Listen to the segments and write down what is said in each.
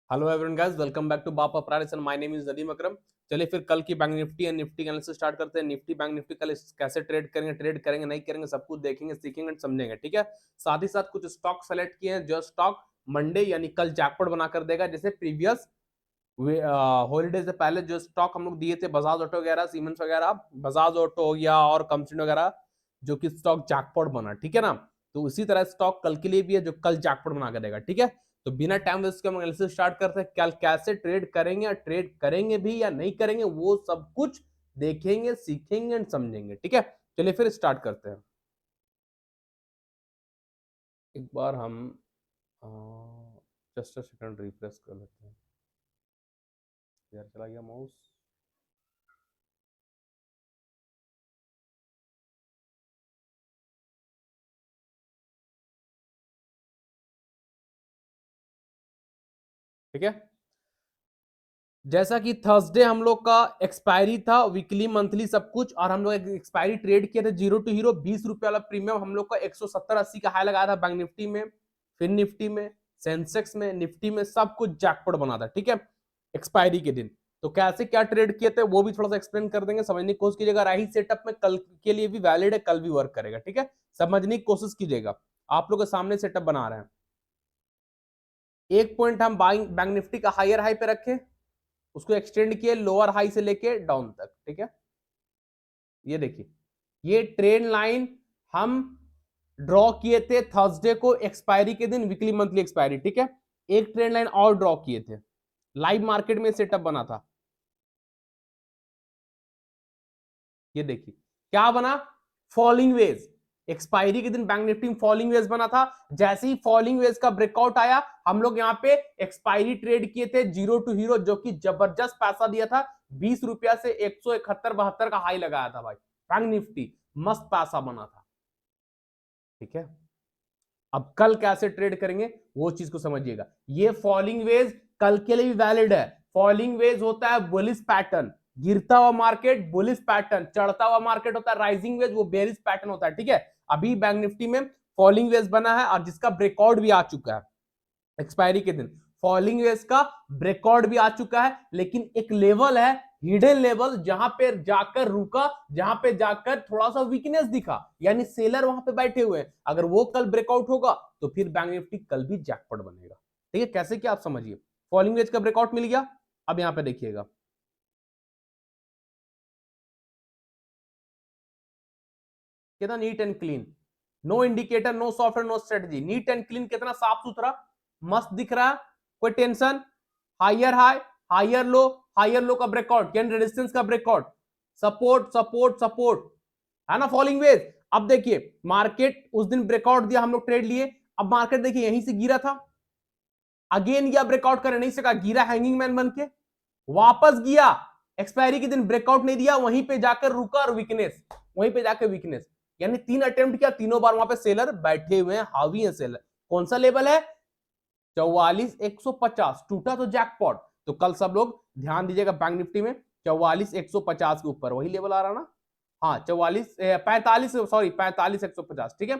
Hello everyone guys, welcome back to Bapa price and my name is Nadeem Akram. चलिए फिर कल की बैंक निफ्टी एंड निफ्टी का एनालिसिस स्टार्ट करते हैं। निफ्टी बैंक निफ्टी कल कैसे ट्रेड करेंगे नहीं करेंगे सब कुछ देखेंगे, सीखेंगे एंड समझेंगे। ठीक है, साथ ही साथ कुछ स्टॉक सेलेक्ट किए हैं जो स्टॉक मंडे यानी कल जैकपॉट बनाकर देगा। जैसे प्रीवियस हॉलीडे से पहले जो स्टॉक हम लोग दिए थे, बजाज ऑटो वगैरह, सीमेंस वगैरह, बजाज ऑटो हो गया और कंपनी वगैरह, जो कि स्टॉक जैकपॉट बना। ठीक है ना, तो उसी तरह स्टॉक कल के लिए भी है जो कल जैकपॉट बना कर देगा। ठीक है, तो बिना टाइम वेस्ट के हम एनालिसिस स्टार्ट करते हैं। कल कैसे ट्रेड करेंगे या ट्रेड करेंगे भी या नहीं करेंगे, वो सब कुछ देखेंगे, सीखेंगे एंड समझेंगे। ठीक है, चलिए फिर स्टार्ट करते हैं। एक बार हम जस्ट सेकंड रिफ्रेश कर लेते हैं। यार चला गया माउस। ठीक है, जैसा कि थर्सडे हम लोग का एक्सपायरी था, वीकली मंथली सब कुछ, और हम लोग एक्सपायरी ट्रेड किए थे जीरो टू हीरो। 20 रुपए वाला प्रीमियम हम लोग का 170-80 का हाई लगाया था बैंक निफ्टी में, फिर निफ्टी में, सेंसेक्स में, निफ्टी में, सब कुछ जैकपॉट बना था। ठीक है, एक्सपायरी के दिन। तो कैसे क्या ट्रेड किए थे वो भी थोड़ा सा एक्सप्लेन कर देंगे, समझने की कोशिश कीजिएगा। राही सेटअप में कल के लिए भी वैलिड है, कल भी वर्क करेगा। ठीक है, समझने की कोशिश कीजिएगा। आप लोग के सामने सेटअप बना रहे हैं। एक पॉइंट हम बैंक निफ्टी का हायर हाई पे रखे, उसको एक्सटेंड किए लोअर हाई से लेके डाउन तक। ठीक है, ये देखिए, ये ट्रेंड लाइन हम ड्रॉ किए थे थर्सडे को एक्सपायरी के दिन, वीकली मंथली एक्सपायरी। ठीक है, एक ट्रेंड लाइन और ड्रॉ किए थे, लाइव मार्केट में सेटअप बना था। ये देखिए क्या बना, फॉलिंग वेज। एक्सपायरी के दिन बैंक निफ्टी में फॉलिंग वेज बना था। जैसे ही फॉलिंग वेज का ब्रेकआउट आया, हम लोग यहाँ पे एक्सपायरी ट्रेड किए थे जीरो टू हीरो, जो कि जबरदस्त पैसा दिया था। 20 रुपया से 171-72 का हाई लगाया था भाई बैंक निफ्टी, मस्त पैसा बना था। ठीक है, अब कल कैसे ट्रेड करेंगे वो चीज को समझिएगा। ये फॉलिंग वेज कल के लिए भी वैलिड है। फॉलिंग वेज होता है बुलिश पैटर्न, गिरता हुआ मार्केट बुलिश पैटर्न, चढ़ता हुआ मार्केट होता है राइजिंग वेज, वो बेरिश पैटर्न होता है। ठीक है, अभी बैंक निफ्टी में फॉलिंग वेज बना है और जिसका ब्रेकआउट भी आ चुका है एक्सपायरी के दिन। फॉलिंग वेज का ब्रेकआउट भी आ चुका है, लेकिन एक लेवल है, हिडन लेवल, जहां पे जाकर रुका, जहां पे जाकर थोड़ा सा वीकनेस दिखा, यानी सेलर वहां पे बैठे हुए हैं। अगर वो कल ब्रेकआउट होगा तो फिर बैंक निफ्टी कल भी जैकपॉट बनेगा। ठीक है, कैसे क्या आप समझिए। फॉलिंग वेज का ब्रेकआउट मिल गया, अब यहां पे देखिएगा कितना neat and clean, no indicator, no software, no strategy, neat and clean, कितना साफ सुथरा मस्त दिख रहा है, कोई tension. Higher high, higher low, higher low का ब्रेकआउट यानी रेजिस्टेंस का ब्रेकआउट, सपोर्ट सपोर्ट सपोर्ट, है ना फॉलिंग वेज। अब देखिए मार्केट उस दिन ब्रेकआउट दिया, हम लोग ट्रेड लिए। अब मार्केट देखिए यहीं से गिरा था, अगेन या ब्रेकआउट कर नहीं सका, गिरा हैंगिंग मैन बन के, वापस गया, एक्सपायरी के दिन ब्रेकआउट नहीं दिया, वहीं पे जाकर रुका और वीकनेस, वहीं पे जाकर वीकनेस। यानी 3 अटेम्प्ट किया, तीनों बार वहां पे सेलर बैठे हुए हैं, हावी है सेलर। कौन सा लेवल है, 44,150, टूटा तो जैकपॉट। तो कल सब लोग ध्यान दीजिएगा बैंक निफ्टी में 44,150 के ऊपर वही लेवल आ रहा ना, हाँ 45,150। ठीक है,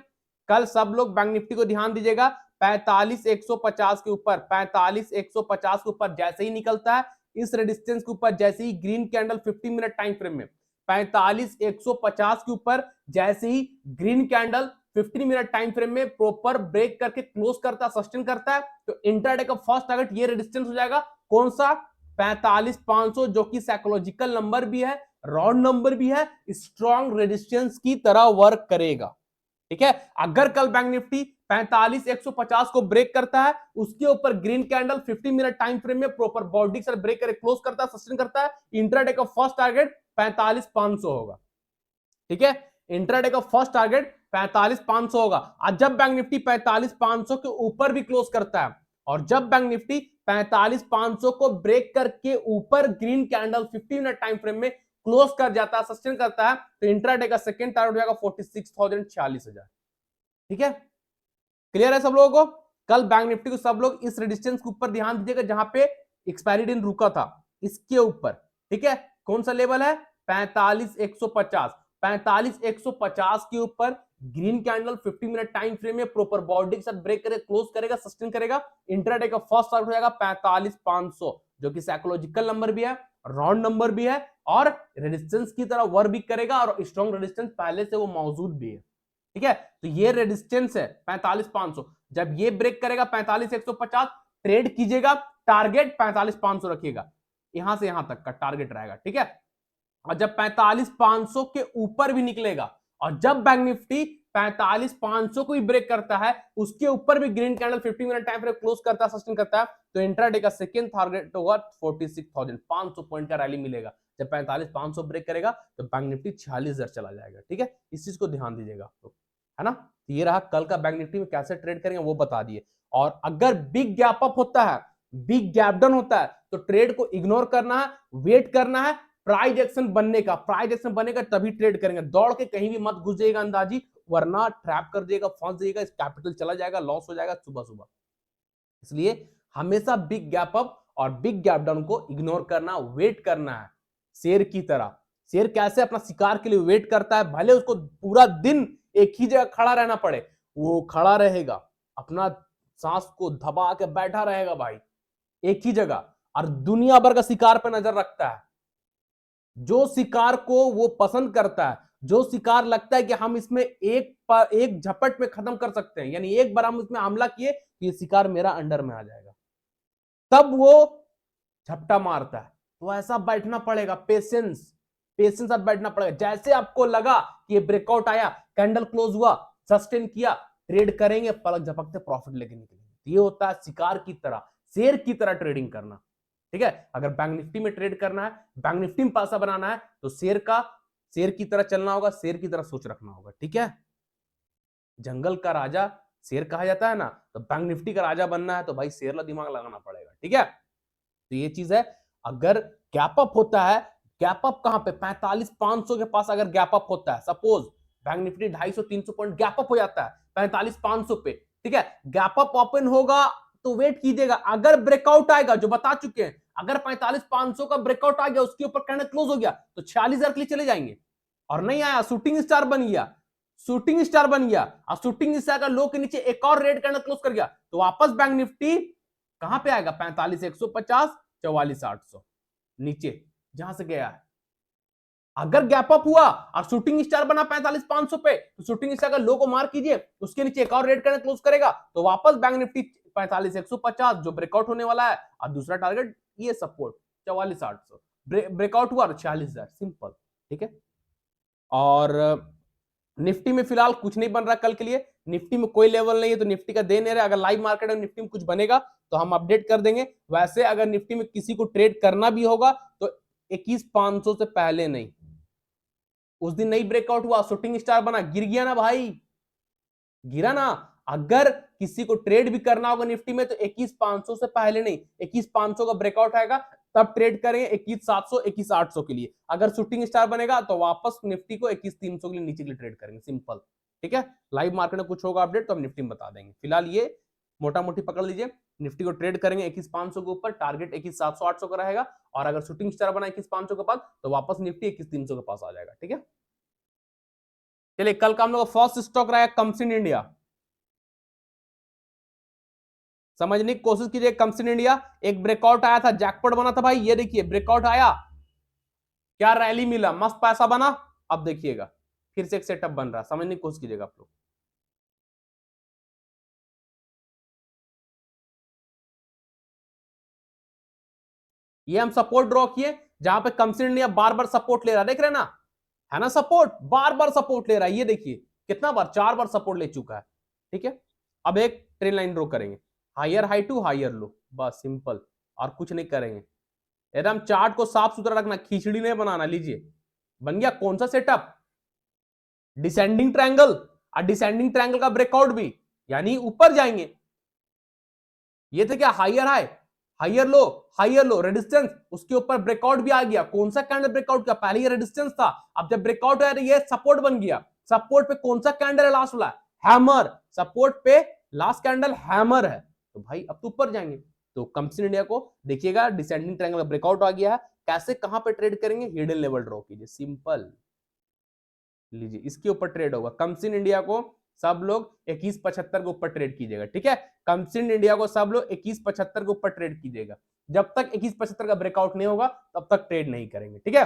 कल सब लोग बैंक निफ्टी को ध्यान दीजिएगा, 45,150 के ऊपर, 45,150 के ऊपर जैसे ही निकलता है, इस रेजिस्टेंस के ऊपर जैसे ही green candle 15 minute time frame में 45,150 के ऊपर जैसे ही green candle 15 minute time frame में प्रॉपर ब्रेक करके क्लोज करता है, सस्टेन करता है, तो इंट्राडे का फर्स्ट टारगेट ये रेजिस्टेंस हो जाएगा। कौन सा, 45,500, जो कि साइकोलॉजिकल नंबर भी है, राउंड नंबर भी है, स्ट्रॉन्ग रेजिस्टेंस की तरह वर्क करेगा। ठीक है, अगर कल बैंक निफ्टी 45,150 को ब्रेक करता है, उसके ऊपर green candle 15 minute time frame में प्रॉपर बॉडी से ब्रेक करके क्लोज करता है, सस्टेन करता है, इंट्राडे का फर्स्ट टारगेट 45,500 होगा। ठीक है, इंट्राडे का फर्स्ट टारगेट 45,500 होगा। और जब बैंक निफ्टी 45,500 के ऊपर भी क्लोज करता है, और जब बैंक निफ्टी 45,500 को ब्रेक करके ऊपर green candle 15 minute time frame में क्लोज कर जाता है, सस्टेन करता है, तो इंट्राडे का सेकंड टारगेट हो जाएगा 46,000, 46,000। ठीक है, क्लियर है सब लोगों को। कल बैंक निफ्टी को सब लोग इस रेजिस्टेंस के ऊपर ध्यान दीजिएगा, जहां पे एक्सपायरी दिन रुका था, इसके ऊपर। ठीक है, कौन सा लेवल है, 45,150, 45,150 के ऊपर green candle 50 minute time frame में प्रॉपर बॉडी के साथ ब्रेक करेगा, क्लोज करेगा, सस्टेन करेगा, इंट्राडे का फर्स्ट टारगेट हो जाएगा 45,500, जो कि साइकोलॉजिकल नंबर भी है, राउंड नंबर भी है, और रेजिस्टेंस की तरह वर्क भी करेगा, और स्ट्रॉन्ग रेजिस्टेंस पहले से वो मौजूद भी है। ठीक है, तो ये रेजिस्टेंस है 45,500। जब ये ब्रेक करेगा 45,150, ट्रेड कीजिएगा, टारगेट 45,500 रखिएगा, यहां से यहां तक का टारगेट रहेगा। ठीक है, और जब 45,500 के ऊपर भी निकलेगा, और जब बैंक निफ्टी 45,500 को भी ब्रेक करता है, उसके ऊपर भी green candle 50 minute time frame close करता है, सस्टेन करता है, तो इंट्राडे का सेकंड टारगेट होगा 46,500 पॉइंट का रैली मिलेगा। जब 45,500 ब्रेक करेगा तो बैंक निफ्टी 46,000 चला जाएगा। ठीक है, इस चीज को ध्यान दीजिएगा आप लोग, है ना। तो ये रहा कल का बैंक निफ्टी में कैसे ट्रेड करेंगे वो बता दिए। और अगर बिग गैप अप होता है, बिग गैप डाउन होता है, तो ट्रेड को इग्नोर करना है, वेट करना है प्राइस एक्शन बनने का, प्राइस एक्शन बनेगा तभी ट्रेड करेंगे। दौड़ के कहीं भी मत घुस जाइएगा अंदाजी, वरना ट्रैप कर देगा, फंस जाइएगा, कैपिटल चला जाएगा, लॉस हो जाएगा सुबह सुबह। इसलिए हमेशा बिग गैप अप और बिग गैप डाउन को इग्नोर करना, वेट करना है शेर की तरह। शेर कैसे अपना शिकार के लिए वेट करता है, भले उसको पूरा दिन एक ही जगह खड़ा रहना पड़े, वो खड़ा रहेगा, अपना सांस को दबा के बैठा रहेगा भाई एक ही जगह, और दुनिया भर का शिकार पर नजर रखता है। जो शिकार को वो पसंद करता है, जो शिकार लगता है कि हम इसमें एक झपट में खत्म कर सकते हैं, यानी एक बार हम इसमें हमला किए तो ये शिकार मेरा अंडर में आ जाएगा, तब वो झपटा मारता है। तो ऐसा बैठना पड़ेगा, पेशेंस, पेशेंस साथ बैठना पड़ेगा। जैसे आपको लगा कि ये ब्रेकआउट आया, कैंडल क्लोज हुआ, सस्टेन किया, ट्रेड करेंगे, पलक झपकते प्रॉफिट लेके निकलेंगे। ये होता है शिकार की तरह, शेर की तरह ट्रेडिंग करना। ठीक है, अगर बैंक निफ्टी में ट्रेड करना है, बैंक निफ्टी में पैसा बनाना है, तो शेर की तरह चलना होगा, शेर की तरह सोच रखना होगा। ठीक है, जंगल का राजा शेर कहा जाता है ना, तो बैंक निफ्टी का राजा बनना है तो भाई शेर ला दिमाग लगाना पड़ेगा। ठीक है, तो ये चीज है। अगर गैप अप होता है, गैप अप कहां पे 45,500 के पास अगर गैप अप होता है, suppose bank Nifty 250-300 point gap up हो जाता है 45,500 पे, ठीक है, गैप अप ओपन होगा तो वेट कीजिएगा, अगर ब्रेकआउट आएगा, जो बता चुके हैं, अगर 45,500 का ब्रेकआउट आ गया, उसके ऊपर कैंडल क्लोज हो गया, तो 46,000 के लिए चले जाएंगे। और नहीं आया, शूटिंग स्टार बन गया, शूटिंग स्टार बन गया, और शूटिंग स्टार का लो के नीचे एक और रेड कैंडल क्लोज कर गया, तो वापस बैंक निफ्टी कहां पे आएगा 45,150, 44,800 नीचे जहां से गया है। अगर गैप अप हुआ और शूटिंग स्टार बना 45,500 पे, तो शूटिंग स्टार का लो को मार कीजिए, उसके नीचे एक और रेड कैंडल क्लोज करेगा, तो वापस बैंक निफ्टी 45,150 जो ब्रेकआउट होने वाला है, और दूसरा टारगेट ये सपोर्ट 44,800, ब्रेकआउट हुआ 46,000, सिंपल। ठीक है, और निफ्टी में फिलहाल कुछ नहीं बन रहा कल के लिए, निफ्टी में कोई लेवल नहीं है, तो निफ्टी का दे नहीं रहा। अगर लाइव मार्केट में निफ्टी में कुछ बनेगा तो हम अपडेट कर देंगे। वैसे अगर निफ्टी में किसी को ट्रेड करना भी होगा तो 21,500 से पहले नहीं। उस दिन नहीं ब्रेकआउट हुआ, शूटिंग स्टार बना, गिर गया ना भाई, गिरा ना। अगर किसी को ट्रेड भी करना होगा निफ्टी में तो 21,500 से पहले नहीं, 21,500 का ब्रेकआउट आएगा तब ट्रेड करेंगे 21,700, 21,800 के लिए। अगर शूटिंग स्टार बनेगा तो वापस निफ्टी को 21,300 के लिए नीचे के लिए ट्रेड करेंगे, सिंपल। ठीक है, लाइव मार्केट में कुछ होगा अपडेट तो हम निफ्टी में बता देंगे। फिलहाल ये मोटा मोटी पकड़ लीजिए, निफ्टी को ट्रेड करेंगे 21,500 के ऊपर, टारगेट 21,700, 800 का रहेगा, और अगर शूटिंग स्टार बना 21,500 के पास तो वापस निफ्टी 21,300 के पास आ जाएगा। ठीक है, चलिए कल का हम लोग फर्स्ट स्टॉक रहा है कमसिन इंडिया। समझने की कोशिश कीजिए, कमसिन इंडिया एक ब्रेकआउट आया था, जैकपॉट बना था भाई, ये देखिए ब्रेकआउट आया, क्या रैली मिला, मस्त पैसा बना। अब देखिएगा फिर से एक सेटअप बन रहा है, समझने की कोशिश कीजिएगा आप लोग। ये हम सपोर्ट ड्रॉ किए, जहां पे कमसिन इंडिया बार बार सपोर्ट ले रहा है, देख रहे हैं ना, है ना, सपोर्ट बार बार सपोर्ट ले रहा है, ये देखिए कितना बार, 4 बार सपोर्ट ले चुका है। ठीक है, अब एक ट्रेन लाइन ड्रॉ करेंगे, higher high to higher low, बस सिंपल, और कुछ नहीं करेंगे। एकदम चार्ट को साफ सुथरा रखना, खिचड़ी नहीं बनाना। लीजिए बन गया कौन सा सेटअप, डिसेंडिंग ट्रायंगल, और डिसेंडिंग ट्रायंगल का ब्रेकआउट भी, यानी ऊपर जाएंगे। ये थे क्या, higher high, higher low, resistance, उसके ऊपर ब्रेकआउट भी आ गया। कौन सा कैंडल ब्रेकआउट किया, पहले ये रेजिस्टेंस था, अब जब ब्रेकआउट आया ये सपोर्ट बन गया। सपोर्ट पे कौन सा कैंडल है लास्ट वाला, हैमर, सपोर्ट पे लास्ट कैंडल हैमर है, तो भाई अब तो ऊपर जाएंगे। तो कमसिन इंडिया को देखिएगा, डिसेंडिंग ट्रायंगल का ब्रेकआउट आ गया है, कैसे कहां पे ट्रेड करेंगे, हिडन लेवल ड्रॉ कीजिए, सिंपल। लीजिए इसके ऊपर ट्रेड होगा। कमसिन इंडिया को सब लोग 21.75 के ऊपर ट्रेड कीजिएगा, ठीक है। कमसिन इंडिया को सब लोग 21.75 के ऊपर ट्रेड कीजिएगा। जब तक 21.75 का ब्रेकआउट नहीं होगा तब तक ट्रेड नहीं करेंगे, ठीक है।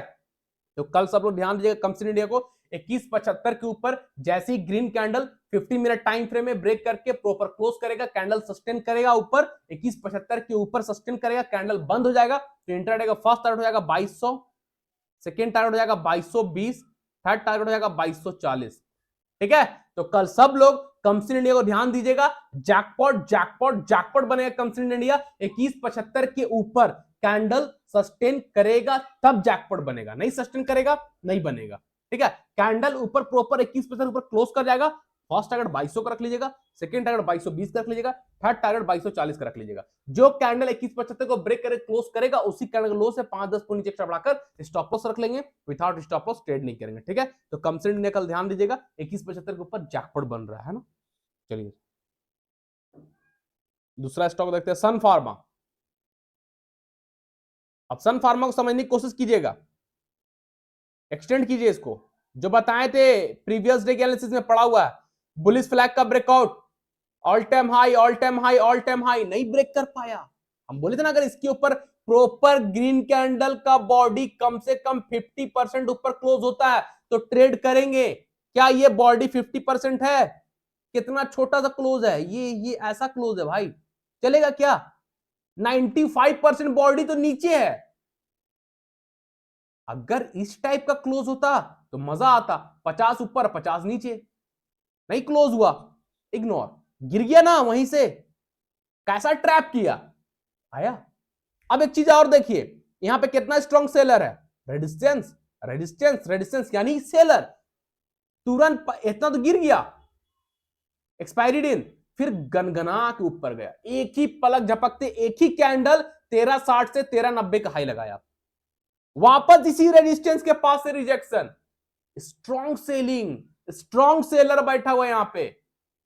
तो कल सब लोग ध्यान दीजिएगा, कमसिन इंडिया को 21.75 के ऊपर जैसे ही green candle 50 minute time frame में ब्रेक करके प्रॉपर क्लोज करेगा, कैंडल सस्टेन करेगा ऊपर 21.75 के ऊपर सस्टेन करेगा, कैंडल बंद हो जाएगा तो इंट्राडे का फर्स्ट टारगेट हो जाएगा 2200, सेकेंड टारगेट हो जाएगा 2220, थर्ड टारगेट हो जाएगा 2240, ठीक है। तो कल सब लोग कमसिन इंडिया को ध्यान दीजिएगा, जैकपॉट जैकपॉट जैकपॉट बनेगा कमसिन इंडिया 21.75 के ऊपर कैंडल सस्टेन करेगा तब जैकपॉट बनेगा, नहीं सस्टेन करेगा नहीं बनेगा, ठीक है। कैंडल ऊपर प्रॉपर 21% ऊपर क्लोज कर जाएगा, फर्स्ट टारगेट 2200 का रख लीजिएगा, सेकंड टारगेट 2220 का रख लीजिएगा, थर्ड टारगेट 2240 का रख लीजिएगा। जो कैंडल 21.75 को ब्रेक करे क्लोज करेगा उसी कैंडल लो से 5-10 पॉइंट नीचे एक्स्ट्रा बढ़ाकर स्टॉप लॉस रख लेंगे, विदाउट स्टॉप लॉस ट्रेड नहीं करेंगे, ठीक है। तो कमसिन इंडिया कल ध्यान दीजिएगा 21.75 के ऊपर जैकपॉट बन रहा है ना। चलिए दूसरा स्टॉक देखते हैं, सन फार्मा। अब सन फार्मा को समझने की कोशिश कीजिएगा, एक्सटेंड कीजिए इसको, जो बताए थे प्रीवियस डे के एनालिसिस में पड़ा हुआ है, बुलिश फ्लैग का breakout, all time high all time high all time high नहीं ब्रेक कर पाया। हम बोले थे ना अगर इसके ऊपर प्रॉपर ग्रीन कैंडल का बॉडी कम से कम 50% ऊपर क्लोज होता है तो ट्रेड करेंगे। क्या ये बॉडी 50% है? कितना छोटा सा क्लोज है ये ऐसा क्लोज है भाई, चलेगा क्या? 95% बॉडी तो नीचे है। अगर इस टाइप का क्लोज होता तो मजा आता, 50 ऊपर 50 नीचे, नहीं क्लोज हुआ, इग्नोर, गिर गया ना वहीं से। कैसा ट्रैप किया आया। अब एक चीज और देखिए, यहां पे कितना स्ट्रॉन्ग सेलर है, रेजिस्टेंस रेजिस्टेंस रेजिस्टेंस यानी सेलर, तुरंत इतना तो गिर गया, एक्सपायरी दिन, फिर गनगना के ऊपर गया, एक ही पलक झपकते एक ही कैंडल 1360 से 1390 का हाई लगाया, वापस इसी रेजिस्टेंस के पास से rejection, strong selling, strong seller बैठा हुआ यहां पे।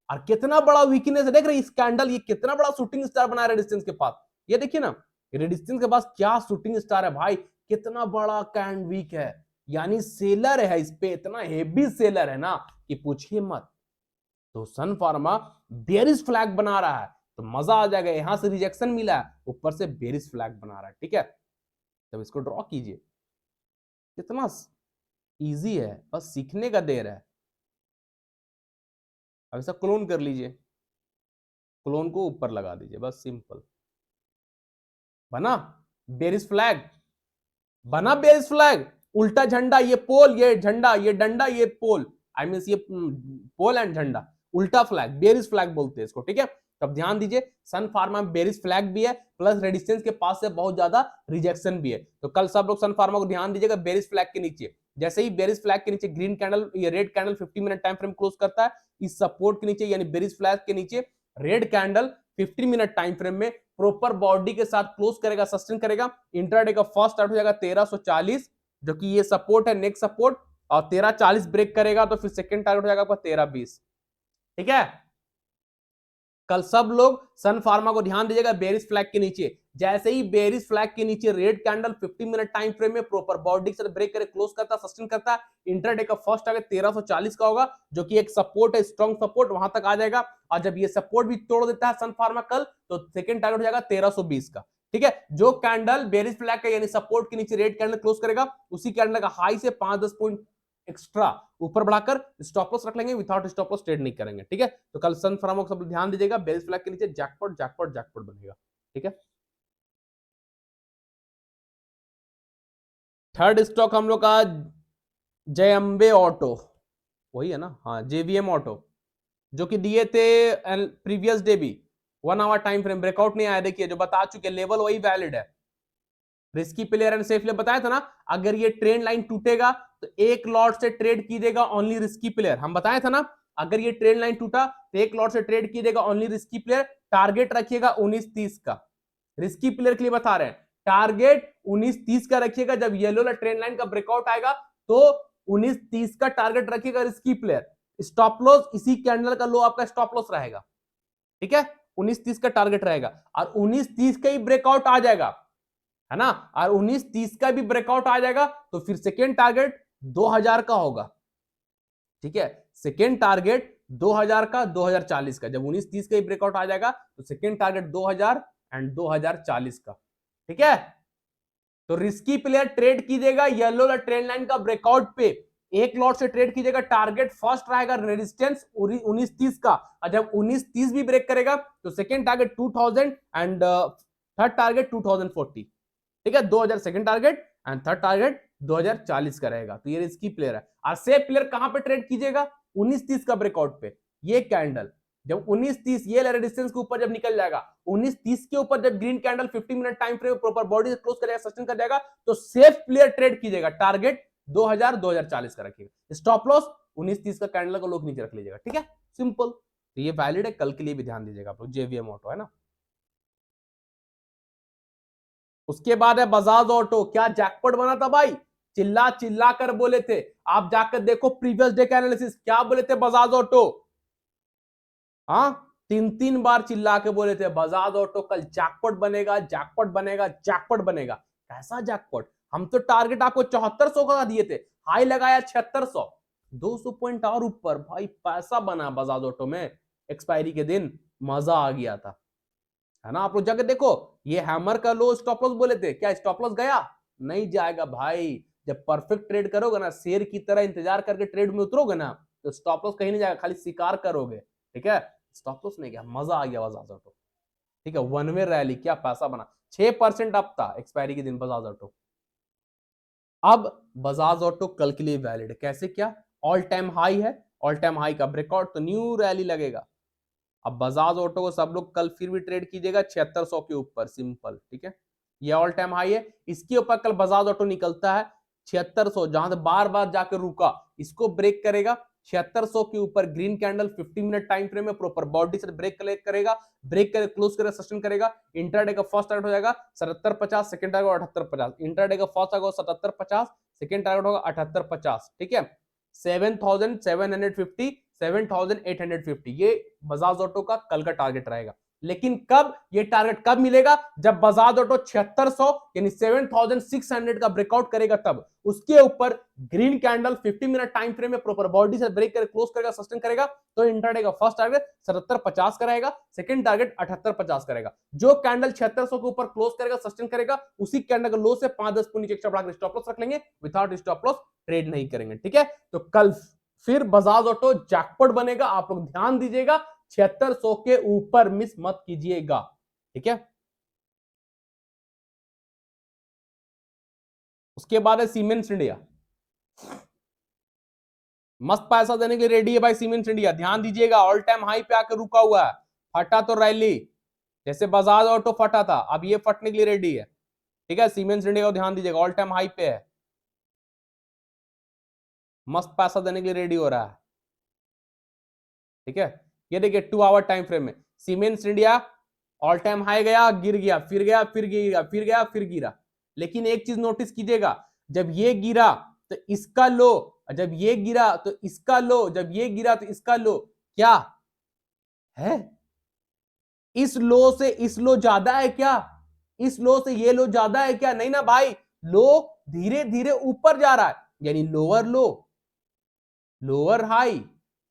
और कितना बड़ा वीकनेस है देख रहे, इस कैंडल ये कितना बड़ा शूटिंग स्टार बना है रेजिस्टेंस के पास, ये देखिए ना रेजिस्टेंस के पास क्या शूटिंग स्टार है भाई, कितना बड़ा कैंड वीक है, यानी सेलर है इस पे, इतना हेवी सेलर है ना कि पूछिए मत। तो सन फार्मा बेरिश फ्लैग बना रहा है तो मजा आ जाएगा, यहां से रिजेक्शन मिला है ऊपर से बेरिश फ्लैग बना रहा है, ठीक है। तब इसको ड्रॉ कीजिए, कितना इजी है, बस सीखने का देर है। अब ऐसा क्लोन कर लीजिए, क्लोन को ऊपर लगा दीजिए, बस सिंपल बना बेरिश फ्लैग, बना बेरिश फ्लैग, उल्टा झंडा ये पोल ये झंडा ये डंडा ये पोल, आई मीन ये पोल एंड झंडा, उल्टा फ्लैग बेरिश फ्लैग बोलते हैं इसको, ठीक है। तब ध्यान दीजिए सन फार्मा में बेरिश फ्लैग भी है प्लस रेजिस्टेंस के पास से बहुत ज्यादा रिजेक्शन भी है। तो कल सब लोग सन फार्मा को ध्यान दीजिएगा, बेरिश फ्लैग के नीचे जैसे ही बेरिश फ्लैग के नीचे ग्रीन कैंडल ये red candle 50 minute time frame close करता है, इस सपोर्ट के नीचे यानी बेरिश फ्लैग के नीचे red candle 50 minute time frame में प्रॉपर बॉडी के साथ क्लोज करेगा, सस्टेन करेगा, इंट्राडे का फर्स्ट टारगेट हो जाएगा 1340 जो कि ये सपोर्ट है नेक्स्ट सपोर्ट, और 1340 ब्रेक करेगा तो फिर सेकंड टारगेट हो जाएगा आपका 1320, ठीक है। कल सब लोग सन फार्मा को ध्यान दीजिएगा, बेरिश फ्लैग के नीचे जैसे ही बेरिश फ्लैग के नीचे red candle 50 minute time frame में प्रॉपर बॉडी से ब्रेक करे क्लोज करता सस्टेन करता, इंट्राडे का फर्स्ट टारगेट 1340 का होगा जो कि एक सपोर्ट है, स्ट्रॉन्ग सपोर्ट, वहां तक आ जाएगा। और जब ये सपोर्ट भी तोड़ देता है सन फार्मा कल तो सेकंड टारगेट हो जाएगा 1320 का, ठीक है। जो कैंडल बेरिश फ्लैग का यानी सपोर्ट के नीचे रेड कैंडल क्लोज करेगा उसी कैंडल का हाई से 5-10 पॉइंट एक्स्ट्रा ऊपर बढ़ाकर स्टॉप लॉस रख लेंगे, विदाउट स्टॉप लॉस ट्रेड नहीं करेंगे, ठीक है। तो कल सन फार्मा को सब ध्यान दीजिएगा, बेरिश फ्लैग के नीचे जैकपॉट जैकपॉट जैकपॉट बनेगा, ठीक है। थर्ड स्टॉक हम लोग का जयम्बे ऑटो, वही है ना, हाँ जेवीएम ऑटो, जो कि दिए थे प्रीवियस डे भी 1 आवर टाइम फ्रेम, ब्रेकआउट नहीं आया, देखिए जो बता चुके लेवल वही वैलिड है, risky player and safe player बताया था ना, अगर ये ट्रेंड लाइन टूटेगा तो एक लॉट से ट्रेड कीजिएगा ओनली रिस्की प्लेयर, हम बताया था ना अगर ये ट्रेंड लाइन टूटा तो एक लॉट से ट्रेड कीजिएगा ओनली रिस्की प्लेयर, टारगेट रखिएगा 19-30 का, रिस्की प्लेयर के लिए बता रहे हैं, टारगेट 19-30 का रखिएगा, जब येलो ट्रेंड लाइन का ब्रेकआउट आएगा तो 19-30 का टारगेट रखिएगा रिस्की प्लेयर, स्टॉप लॉस इसी कैंडल का लो आपका स्टॉप लॉस रहेगा, ठीक है, 19-30 का टारगेट रहेगा, और 19-30 का ही ब्रेकआउट आ जाएगा है ना, और 19-30 का भी ब्रेकआउट आ जाएगा तो फिर सेकेंड टारगेट 2000 का होगा, ठीक है, सेकेंड टारगेट 2000 का, 2040 का। जब 19-30 का ही ब्रेकआउट आ जाएगा तो सेकेंड टारगेट 2000 एंड 2040 का। ठीक है, तो रिस्की प्लेयर ट्रेड कीजिएगा येलो ट्रेंड लाइन का ब्रेकआउट पे, एक लॉट से ट्रेड कीजिएगा। टारगेट फर्स्ट रहेगा रेजिस्टेंस 19-30 का, और जब 19-30 भी ब्रेक करेगा तो second target 2000 and third target 2040। ठीक है, 2000 second target and third target 2040 का रहेगा। तो ये रिस्की प्लेयर है। और सेफ प्लेयर कहां पे ट्रेड कीजिएगा? 19-30 का ब्रेकआउट पे। ये कैंडल जब 19-30 ये रेजिस्टेंस के ऊपर जब निकल जाएगा, 19-30 के ऊपर जब green candle 50 minute time frame proper body से क्लोज करेगा, सस्टेन कर जाएगा, तो सेफ प्लेयर ट्रेड कीजिएगा। टारगेट 2000 2040 का रखिएगा। स्टॉप लॉस 19-30 का कैंडल को लोग नीचे रख लीजिएगा। ठीक है, सिंपल। तो ये वैलिड है, कल के लिए भी ध्यान दीजिएगा आप लोग। जेवीएम ऑटो है ना। उसके बाद है बजाज ऑटो। क्या जैकपॉट बना था भाई, चिल्ला चिल्ला कर बोले थे। आप जाकर देखो प्रीवियस डे का एनालिसिस, क्या बोले थे बजाज ऑटो। हाँ, 3-3 बार चिल्ला के बोले थे बजाज ऑटो कल जैकपॉट बनेगा, जैकपॉट बनेगा, जैकपॉट बनेगा। कैसा जैकपॉट? हम तो टारगेट आपको 7400 का दिए थे, हाई लगाया 7600, 200 पॉइंट और ऊपर भाई पैसा बना बजाज ऑटो में। एक्सपायरी के दिन मजा आ गया था, है ना। आप लोग जाके देखो, ये हैमर का लो स्टॉप लॉस बोले थे, क्या स्टॉप लॉस गया? नहीं जाएगा भाई। जब परफेक्ट ट्रेड करोगे ना, शेर की तरह इंतजार करके ट्रेड में उतरोगे ना, तो स्टॉप लॉस कहीं नहीं जाएगा, खाली शिकार करोगे। ठीक है, स्टॉप लॉस नहीं गया, मजा आ गया बजाज ऑटो। ठीक है, वन वे रैली, क्या पैसा बना। 6% अप था एक्सपायरी के दिन बजाज ऑटो। अब बजाज ऑटो कल के लिए वैलिड है। कैसे? क्या ऑल टाइम हाई है, ऑल टाइम हाई का ब्रेकआउट, तो न्यू रैली लगेगा। अब बजाज ऑटो को सब लोग कल फिर भी ट्रेड कीजिएगा 7600 के ऊपर, सिंपल। ठीक है, ये ऑल टाइम हाई है, इसके ऊपर कल बजाज ऑटो निकलता है 7600, जहां से बार बार जाकर रुका, इसको ब्रेक करेगा 7600 के ऊपर। Green candle 50 minute time frame में प्रॉपर बॉडी से ब्रेक करेगा, ब्रेक करे क्लोज करेगा, सस्टेन करेगा। इंटरडे का फर्स्ट टारगेट हो जाएगा 7750, सेकंड टारगेट 7850। इंटरडे का फर्स्ट टारगेट 7750, सेकंड टारगेट होगा 7850। ठीक है, 7750, 7850 ये बजाज ऑटो का कल का टारगेट रहेगा। लेकिन कब ये टारगेट कब मिलेगा? जब बजाज ऑटो 7600 यानी 7600 का ब्रेकआउट करेगा, तब उसके ऊपर green candle 50 minute time frame में प्रॉपर बॉडी से ब्रेक करे क्लोज करेगा, सस्टेन करेगा, तो इंट्राडे का फर्स्ट टारगेट 7750 का रहेगा, सेकंड टारगेट 7850 का रहेगा। जो कैंडल 7600 के ऊपर क्लोज करेगा, सस्टेन करेगा, उसी कैंडल का लो से 5-10 पॉइंट नीचे एक्स्ट्रा बढ़ाकर स्टॉप लॉस रख लेंगे, विदाउट स्टॉप लॉस ट्रेड नहीं करेंगे। ठीक है, तो कल फिर बजाज ऑटो जैकपॉट बनेगा, आप लोग ध्यान दीजिएगा, 7600 के ऊपर मिस मत कीजिएगा। ठीक है, उसके बाद है सीमेंट्स इंडिया। मस्त पैसा देने के लिए रेडी है भाई सीमेंट्स इंडिया, ध्यान दीजिएगा। ऑल टाइम हाई पे आकर रुका हुआ है, फटा तो रैली, जैसे बजाज ऑटो फटा था, अब ये फटने के लिए रेडी है। ठीक है, सीमेंट्स इंडिया को ध्यान दीजिएगा, ऑल टाइम हाई पे है, मस्त पैसा देने के लिए रेडी हो रहा है। ठीक है, ये देखिए 2 आवर टाइम फ्रेम में cements India all time high गया, गिर गया, फिर गया, फिर गिरा, फिर गया, फिर गिरा। लेकिन एक चीज नोटिस कीजिएगा, जब ये गिरा तो इसका लो, जब ये गिरा तो इसका लो, जब ये गिरा तो इसका लो, क्या है? इस लो से इस लो ज्यादा है क्या? इस लो से ये लो ज्यादा है क्या? नहीं ना भाई, लो धीरे धीरे ऊपर जा रहा है, यानी लोअर लो, lower high,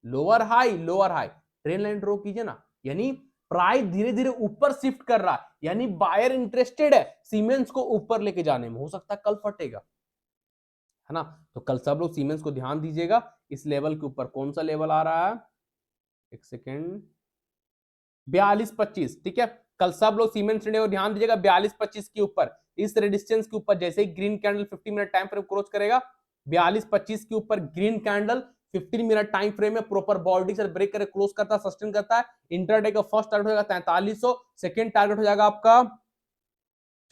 lower high, lower high. Train line draw कीजिए ना, यानी प्राइस धीरे धीरे ऊपर शिफ्ट कर रहा है, यानी बायर इंटरेस्टेड है सीमेंस को ऊपर लेके जाने में। हो सकता है कल फटेगा, है ना। तो कल सब लोग सीमेंस को ध्यान दीजिएगा। इस लेवल के ऊपर कौन सा लेवल आ रहा है, एक सेकेंड, 4225। ठीक है, कल सब लोग सीमेंस इंडिया को ध्यान दीजिएगा 4225 के ऊपर। इस रेजिस्टेंस के ऊपर जैसे ही green candle 50 minute time frame cross करेगा, 4225 के ऊपर green candle 15 minute time frame में प्रॉपर बॉडी से ब्रेक करे क्लोज करता है, सस्टेन करता है। इंटरडे का फर्स्ट टारगेट हो जाएगा 4300, सेकंड टारगेट हो जाएगा आपका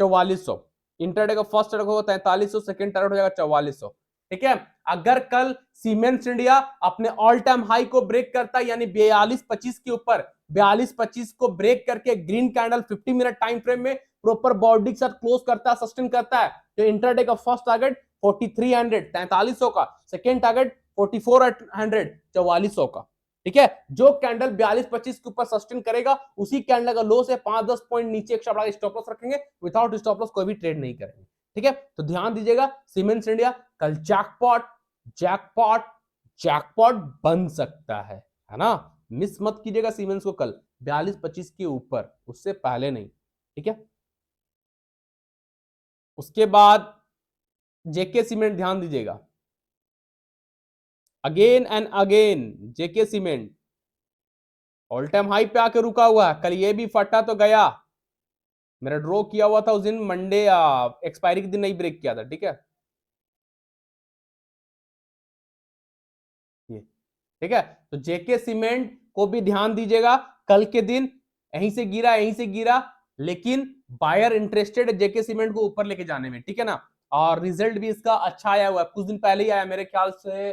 4400। इंटरडे का फर्स्ट टारगेट होगा 4300, सेकंड टारगेट हो जाएगा 4400। ठीक है, अगर कल सीमेंट्स इंडिया अपने ऑल टाइम हाई को ब्रेक करता है, यानी 4225 के ऊपर 4225 को ब्रेक करके green candle 50 minute time frame में प्रॉपर बॉडी के साथ क्लोज करता है, सस्टेन करता है, तो इंटरडे का फर्स्ट टारगेट 4300 4300 का, सेकेंड टारगेट 4400 4400 का। ठीक है, जो कैंडल 4225 के ऊपर सस्टेन करेगा, उसी कैंडल का लो से 5-10 पॉइंट नीचे एक्स्ट्रा बढ़ा स्टॉप लॉस रखेंगे, विदाउट स्टॉप लॉस कोई भी ट्रेड नहीं करेंगे। ठीक है, तो ध्यान दीजिएगा सीमेंट्स इंडिया कल जैकपॉट, जैकपॉट, जैकपॉट बन सकता है ना। मिस मत कीजिएगा सीमेंस को कल 42-25 के ऊपर, उससे पहले नहीं, ठीक है। उसके बाद जेके सीमेंट ध्यान दीजिएगा, again and again JK cement all time high पे आके रुका हुआ है। कल ये भी फटा तो गया, मेरा ड्रॉ किया हुआ था उस दिन मंडे एक्सपायरी के दिन नहीं ब्रेक किया था, ठीक है। ये ठीक है, तो जेके सीमेंट को भी ध्यान दीजिएगा, कल के दिन यहीं से गिरा यहीं से गिरा, लेकिन बायर इंटरेस्टेड है जेके सीमेंट को ऊपर लेके जाने में, ठीक है ना। और रिजल्ट भी इसका अच्छा आया हुआ है, कुछ दिन पहले ही आया, मेरे ख्याल से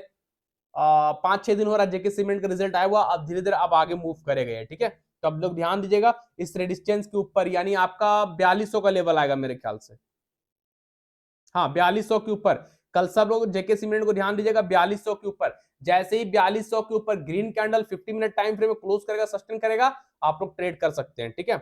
5-6 दिन हो रहा है जेके सीमेंट का रिजल्ट आया हुआ। अब धीरे धीरे अब आगे मूव करे गए, ठीक है। तो अब लोग ध्यान दीजिएगा इस रेजिस्टेंस के ऊपर, यानी आपका 4200 का लेवल आएगा मेरे ख्याल से, हाँ 4200 के ऊपर। कल सब लोग जेके सीमेंट को ध्यान दीजिएगा 4200 के ऊपर, जैसे ही 4200 के ऊपर green candle 50 minute time frame में क्लोज करेगा, सस्टेन करेगा, आप लोग ट्रेड कर सकते हैं, ठीक है।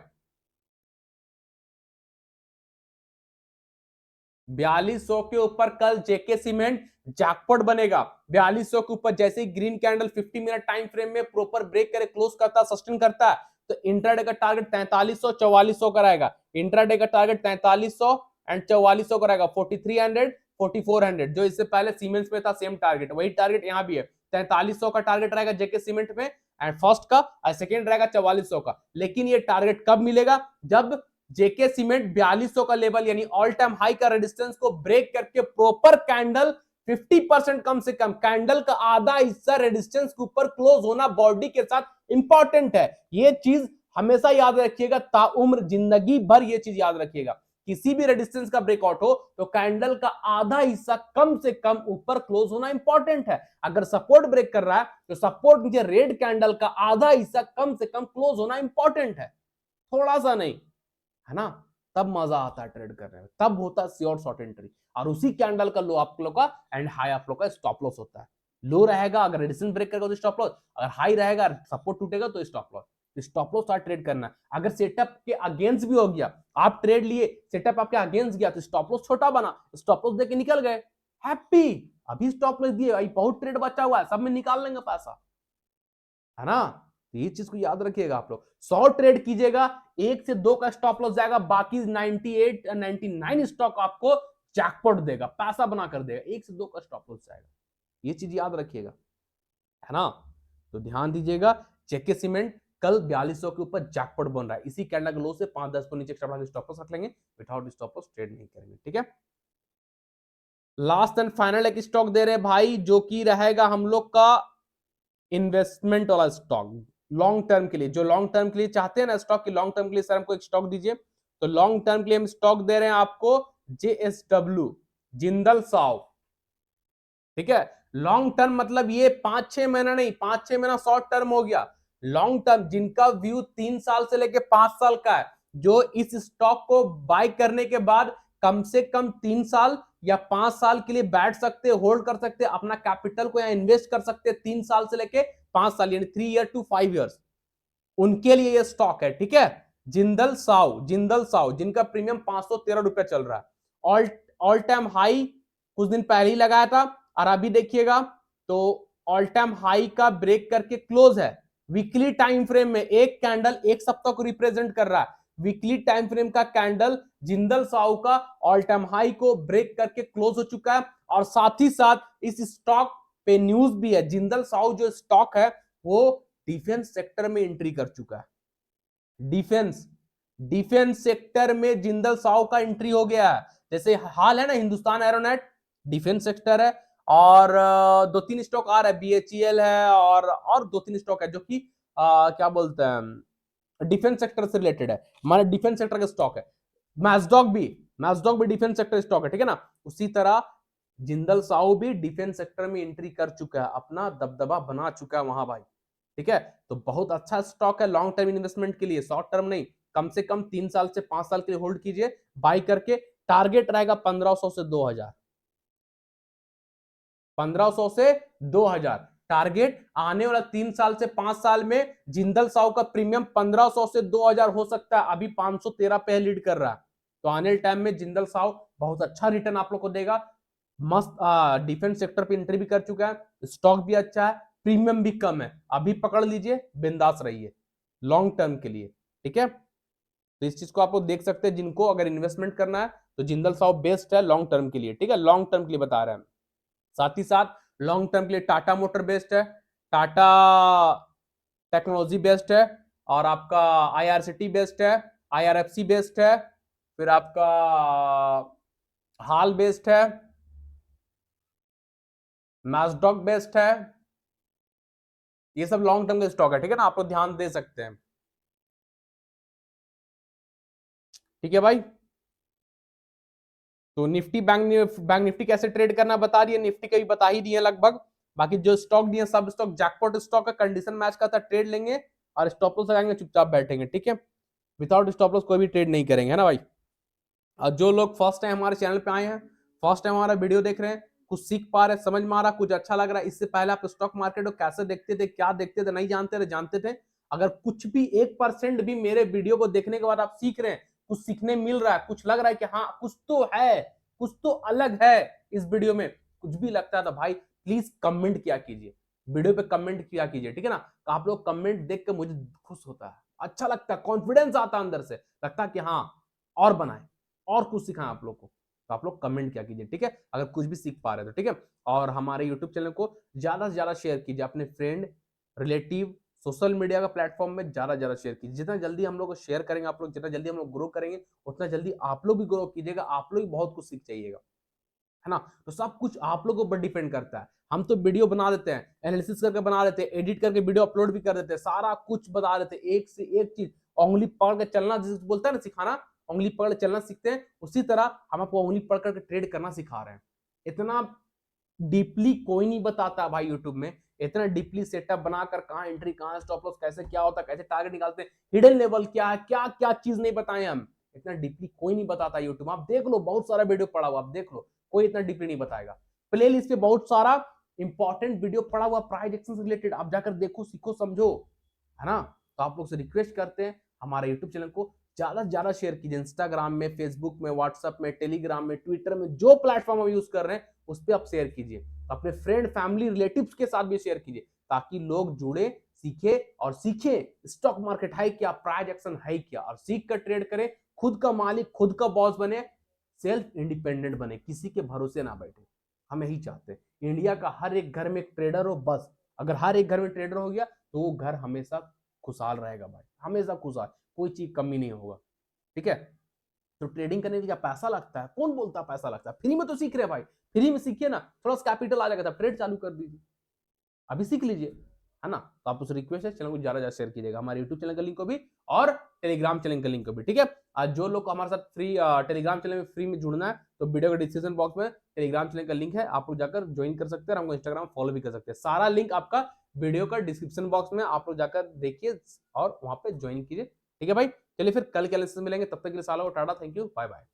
4200 के ऊपर कल जेके सीमेंट जैकपॉट बनेगा। 4200 के ऊपर जैसे ही green candle 50 minute time frame में प्रॉपर ब्रेक करे, क्लोज करता, सस्टेन करता है, तो इंट्राडे का टारगेट 4300 4400 का रहेगा। इंट्राडे का टारगेट 4300 एंड 4400 का रहेगा। 4300 4400 जो इससे पहले सीमेंस में था, सेम टारगेट, वही टारगेट यहां भी है। 4300 का टारगेट रहेगा जेके सीमेंट में एंड फर्स्ट का, और सेकेंड रहेगा 4400 का। लेकिन ये टारगेट कब मिलेगा? जब जेके सीमेंट 4200 का लेवल यानी ऑल टाइम हाई का रेजिस्टेंस को ब्रेक करके प्रॉपर कैंडल 50% कम से कम कैंडल का आधा हिस्सा रेजिस्टेंस के ऊपर क्लोज होना बॉडी के साथ इंपॉर्टेंट है। ये चीज हमेशा याद रखिएगा, ताउम्र जिंदगी भर ये चीज याद रखिएगा। किसी भी रेजिस्टेंस का ब्रेकआउट हो तो कैंडल का आधा हिस्सा कम से कम ऊपर क्लोज होना इंपॉर्टेंट है। अगर सपोर्ट ब्रेक कर रहा है तो सपोर्ट नीचे रेड कैंडल का आधा हिस्सा कम से कम क्लोज होना इंपॉर्टेंट है, थोड़ा सा नहीं, है ना। तब मजा आता है ट्रेड करने में, तब होता है श्योर शॉर्ट एंट्री। और उसी कैंडल का लो आप लोग का एंड हाई आप लोग का स्टॉप लॉस होता है। लो रहेगा अगर रेजिस्टेंस ब्रेक करेगा तो स्टॉप लॉस, अगर हाई रहेगा सपोर्ट टूटेगा तो स्टॉप लॉस। स्टॉप लॉस साथ ट्रेड करना है। अगर सेटअप के अगेंस्ट भी हो गया, आप ट्रेड लिए, सेटअप आपके अगेंस्ट गया तो स्टॉप लॉस छोटा बना, स्टॉप लॉस देके निकल गए, हैप्पी। अभी स्टॉप लॉस दिए, भाई बहुत ट्रेड बचा हुआ है, सब में निकाल लेंगे पैसा, है ना। तो ये चीज को याद रखिएगा आप लोग। 100 ट्रेड कीजिएगा, 1 से 2 का स्टॉप लॉस जाएगा, बाकी 98 या 99 स्टॉक आपको जैकपॉट देगा, पैसा बना कर देगा। 1 से 2 का स्टॉप लॉस जाएगा, ये चीज याद रखिएगा, है ना। तो ध्यान दीजिएगा, जेके सीमेंट कल 4200 के ऊपर जैकपॉट बन रहा है। इसी कैंडल के लो से 5-10 को नीचे एक्स्ट्रा स्टॉप लॉस रख लेंगे, विदाउट स्टॉप लॉस ट्रेड नहीं करेंगे, ठीक है। लास्ट एंड फाइनल एक स्टॉक दे रहे हैं भाई, जो कि रहेगा हम लोग का इन्वेस्टमेंट वाला स्टॉक, लॉन्ग टर्म के लिए। जो लॉन्ग टर्म के लिए चाहते हैं ना स्टॉक की, लॉन्ग टर्म के लिए सर हमको एक स्टॉक दीजिए, तो लॉन्ग टर्म के लिए हम स्टॉक दे रहे हैं आपको JSW, जिंदल साव, ठीक है। लॉन्ग टर्म मतलब ये 5-6 महीना नहीं, 5-6 महीना शॉर्ट टर्म हो गया। लॉन्ग टर्म जिनका व्यू 3 साल से लेके 5 साल का है, जो इस स्टॉक को बाय करने के बाद कम से कम 3 साल या 5 साल के लिए बैठ सकते, होल्ड कर सकते, अपना कैपिटल को यहाँ इन्वेस्ट कर सकते 3 साल से लेके 5 साल, यानी 3 ईयर टू 5 ईयर्स, उनके लिए ये स्टॉक है, ठीक है। जिंदल साव जिनका प्रीमियम 513 रुपया चल रहा है, ऑल ऑल टाइम हाई कुछ दिन पहले ही लगाया था, और अभी देखिएगा तो ऑल टाइम हाई का ब्रेक करके क्लोज है। वीकली टाइम फ्रेम में एक कैंडल एक सप्ताह को रिप्रेजेंट कर रहा है। वीकली टाइम फ्रेम का कैंडल जिंदल साहू का ऑल टाइम हाई को ब्रेक करके क्लोज हो चुका है। और साथ ही साथ इस स्टॉक पे न्यूज भी है, जिंदल साहू जो स्टॉक है वो डिफेंस सेक्टर में एंट्री कर चुका है। डिफेंस सेक्टर में जिंदल साहू का एंट्री हो गया है। जैसे हाल है ना हिंदुस्तान एरोनेट, डिफेंस सेक्टर है, और 2-3 स्टॉक आ रहा है, BHEL है, और 2-3 स्टॉक है जो कि क्या बोलते हैं डिफेंस सेक्टर से रिलेटेड है, हमारे डिफेंस सेक्टर का स्टॉक है। मैस्डॉक भी डिफेंस सेक्टर स्टॉक है, ठीक है ना। उसी तरह जिंदल साहू भी डिफेंस सेक्टर में एंट्री कर चुका है, अपना दबदबा बना चुका है वहां भाई, ठीक है। तो बहुत अच्छा स्टॉक है लॉन्ग टर्म इन्वेस्टमेंट के लिए, शॉर्ट टर्म नहीं, कम से कम 3 साल से 5 साल के लिए होल्ड कीजिए बाय करके। टारगेट रहेगा 1500 से 2000, 1500 से 2000 टारगेट। आने वाला 3 साल से 5 साल में जिंदल साहू का प्रीमियम 1500 से 2000 हो सकता है, अभी 513 पे लीड कर रहा है। तो आने वाले टाइम में जिंदल साहू बहुत अच्छा रिटर्न आप लोग को देगा। मस्त डिफेंस सेक्टर पे एंट्री भी कर चुका है, स्टॉक भी अच्छा है, प्रीमियम भी कम है, अभी पकड़ लीजिए, बिंदास रहिए लॉन्ग टर्म के लिए। ठीक है, तो इस चीज को आप लोग देख सकते हैं, जिनको अगर इन्वेस्टमेंट करना है तो जिंदल साहब बेस्ट है लॉन्ग टर्म के लिए। ठीक है, लॉन्ग टर्म के लिए बता रहे हैं। साथ ही साथ लॉन्ग टर्म के लिए टाटा मोटर बेस्ट है, टाटा टेक्नोलॉजी बेस्ट है, और आपका आईआरसीटी बेस्ट है, आईआरएफसी बेस्ट है, फिर आपका हाल बेस्ट है, मैस्डॉक बेस्ट है। ये सब लॉन्ग टर्म के स्टॉक है। ठीक है ना, आप लोग ध्यान दे सकते हैं। ठीक है भाई, तो निफ्टी बैंक निफ्टी कैसे ट्रेड करना बता रही है, निफ्टी का भी बता ही दिए लगभग। बाकी जो स्टॉक दिए सब स्टॉक जैकपॉट स्टॉक का कंडीशन मैच का था, ट्रेड लेंगे और स्टॉप लॉस लगाएंगे, चुपचाप बैठेंगे। ठीक है, विदाउट स्टॉप लॉस कोई भी ट्रेड नहीं करेंगे, है ना भाई। और जो लोग फर्स्ट टाइम हमारे चैनल पे आए हैं, फर्स्ट टाइम हमारा वीडियो देख रहे हैं, कुछ सीख पा रहे हैं, समझ में आ रहा, कुछ अच्छा लग रहा है, इससे पहले आप स्टॉक मार्केट को कैसे देखते थे, क्या देखते थे, नहीं जानते थे, जानते थे, अगर कुछ भी 1% भी मेरे वीडियो को देखने के बाद आप सीख रहे हैं, कुछ सीखने मिल रहा है, कुछ लग रहा है कि हाँ कुछ तो है, कुछ तो अलग है इस वीडियो में, कुछ भी लगता है तो भाई प्लीज कमेंट किया कीजिए, वीडियो पे कमेंट किया कीजिए। ठीक है ना, तो आप लोग कमेंट देख के मुझे खुश होता है, अच्छा लगता है, कॉन्फिडेंस आता है अंदर से, लगता है कि हाँ और बनाए, और कुछ सिखाएं आप लोग को, तो आप लोग कमेंट क्या कीजिए। ठीक है, अगर कुछ भी सीख पा रहे हो तो। ठीक है, और हमारे यूट्यूब चैनल को ज्यादा से ज्यादा शेयर कीजिए अपने फ्रेंड, रिलेटिव, सोशल मीडिया का प्लेटफॉर्म में ज्यादा से ज्यादा शेयर कीजिए। जितना जल्दी हम लोग को शेयर करेंगे आप लोग, जितना जल्दी हम लोग ग्रो करेंगे, उतना जल्दी आप लोग भी ग्रो कीजिएगा, आप लोग भी बहुत कुछ सीख जाइएगा, है ना। तो सब कुछ आप लोगों पर डिपेंड करता है। हम तो वीडियो बना देते हैं, एनालिसिस करके बना देते हैं, एडिट करके वीडियो अपलोड भी कर देते हैं, सारा कुछ बता देते हैं, एक से एक चीज, उंगली पकड़ के चलना जिसे बोलता है ना सिखाना, उंगली पकड़ के चलना सीखते हैं, उसी तरह हम आपको उंगली पकड़ करके ट्रेड करना सिखा रहे हैं। इतना डीपली कोई नहीं बताता भाई यूट्यूब में, इतना डीपली सेटअप बनाकर कहाँ एंट्री, कहाँ स्टॉप लॉस, कैसे क्या होता है, कैसे टारगेट निकालते हैं, हिडन लेवल क्या है, क्या क्या चीज नहीं बताए हम, इतना डीपली कोई नहीं बताता यूट्यूब। आप देख लो, बहुत सारा वीडियो पड़ा हुआ, आप देख लो, कोई इतना डीपली नहीं बताएगा। प्ले लिस्ट पे बहुत सारा इंपॉर्टेंट वीडियो पड़ा हुआ प्राइस एक्शन से रिलेटेड, आप जाकर देखो, सीखो, समझो, है ना। तो आप लोग से रिक्वेस्ट करते हैं हमारे यूट्यूब चैनल को ज्यादा से ज्यादा शेयर कीजिए, इंस्टाग्राम में, फेसबुक में, व्हाट्सएप में, टेलीग्राम में, ट्विटर में, जो प्लेटफॉर्म हम यूज कर रहे हैं उस पर आप शेयर कीजिए, अपने फ्रेंड, फैमिली, रिलेटिव्स के साथ भी शेयर कीजिए, ताकि लोग जुड़े, सीखे और सीखे स्टॉक मार्केट है क्या, प्राइस एक्शन है क्या, और सीख कर ट्रेड करें, खुद का मालिक, खुद का बॉस बने, सेल्फ इंडिपेंडेंट बने, किसी के भरोसे ना बैठे। हम यही चाहते हैं इंडिया का हर एक घर में एक ट्रेडर हो, बस अगर हर एक घर में ट्रेडर हो गया तो वो घर हमेशा खुशहाल रहेगा भाई, हमेशा खुशहाल, कोई चीज कमी नहीं होगा। ठीक है, तो ट्रेडिंग करने के लिए क्या पैसा लगता है, कौन बोलता है पैसा लगता है, फ्री में तो सीख रहे हैं भाई, फ्री में सीखिए ना, थोड़ा सा कैपिटल आ जाएगा, ट्रेड चालू कर दीजिए, अभी सीख लीजिए, है ना। तो आप उसे रिक्वेस्ट है चैनल को ज्यादा ज्यादा शेयर कीजिएगा, हमारे यूट्यूब चैनल का लिंक को भी और टेलीग्राम चैनल का लिंक को भी। ठीक है, आज जो लोग को हमारे साथ फ्री टेलीग्राम चैनल में फ्री में जुड़ना है, तो वीडियो के डिस्क्रिप्शन बॉक्स में टेलीग्राम चैनल का लिंक है, आप लोग जाकर ज्वाइन कर सकते हैं, हमको इंस्टाग्राम फॉलो भी कर सकते हैं, सारा लिंक आपका वीडियो का डिस्क्रिप्शन बॉक्स में, आप लोग जाकर देखिए और वहां पे ज्वाइन कीजिए। ठीक है भाई, चलिए फिर कल के एनालिसिस मिलेंगे, तब तक के लिए सालों को tata, thank you, bye bye.